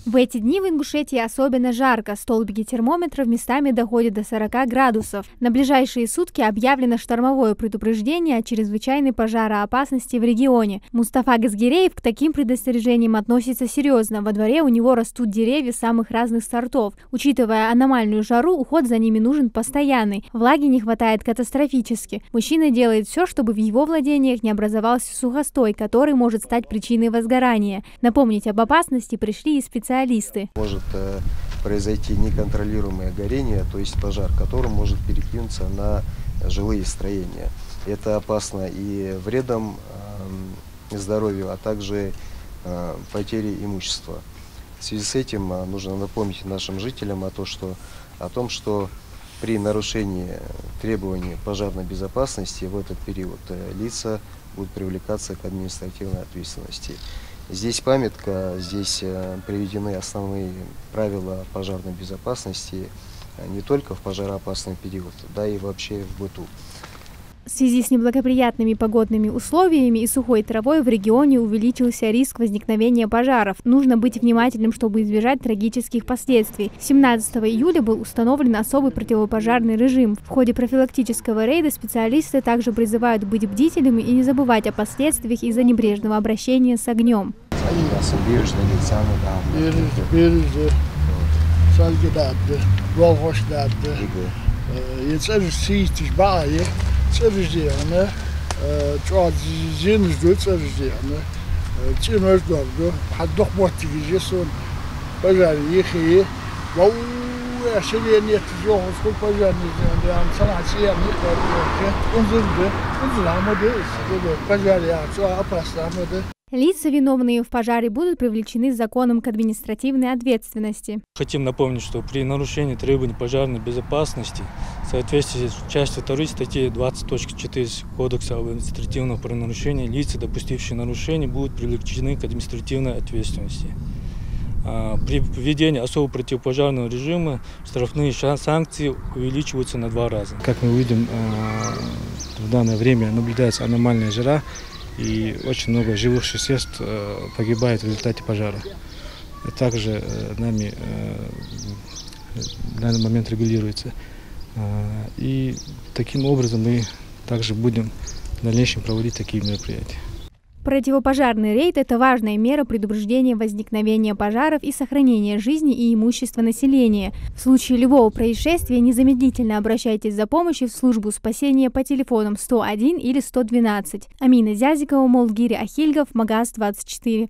В эти дни в Ингушетии особенно жарко. Столбики термометров местами доходят до 40 градусов. На ближайшие сутки объявлено штормовое предупреждение о чрезвычайной пожароопасности в регионе. Мустафа Газгиреев к таким предостережениям относится серьезно. Во дворе у него растут деревья самых разных сортов. Учитывая аномальную жару, уход за ними нужен постоянный. Влаги не хватает катастрофически. Мужчина делает все, чтобы в его владениях не образовался сухостой, который может стать причиной возгорания. Напомнить об опасности пришли и специалисты. Может произойти неконтролируемое горение, то есть пожар, который может перекинуться на жилые строения. Это опасно и вредом здоровью, а также потерей имущества. В связи с этим нужно напомнить нашим жителям о том, что при нарушении требований пожарной безопасности в этот период лица будут привлекаться к административной ответственности. Здесь памятка, здесь приведены основные правила пожарной безопасности не только в пожароопасный период, да и вообще в быту. В связи с неблагоприятными погодными условиями и сухой травой в регионе увеличился риск возникновения пожаров. Нужно быть внимательным, чтобы избежать трагических последствий. 17 июля был установлен особый противопожарный режим. В ходе профилактического рейда специалисты также призывают быть бдительными и не забывать о последствиях из-за небрежного обращения с огнем. Цереждерне, чуадзин ждут цереждерне, чинож добро, подох мотигижесон, пожарные хи, вау, ашели нет жёг, сколько пожарные сделали, санации нет, он пожарные, опасно. Лица, виновные в пожаре, будут привлечены законом к административной ответственности. Хотим напомнить, что при нарушении требований пожарной безопасности в соответствии с частью 2 статьи 20.4 Кодекса об административном правонарушении лица, допустившие нарушение, будут привлечены к административной ответственности. При введении особого противопожарного режима штрафные санкции увеличиваются на 2 раза. Как мы видим, в данное время наблюдается аномальная жара. И очень много живых существ погибает в результате пожара. И также нами в данный момент регулируется. И таким образом мы также будем в дальнейшем проводить такие мероприятия. Противопожарный рейд – это важная мера предупреждения возникновения пожаров и сохранения жизни и имущества населения. В случае любого происшествия незамедлительно обращайтесь за помощью в службу спасения по телефонам 101 или 112. Амина Зязикова, Молдгири Ахильгов, Магаз 24.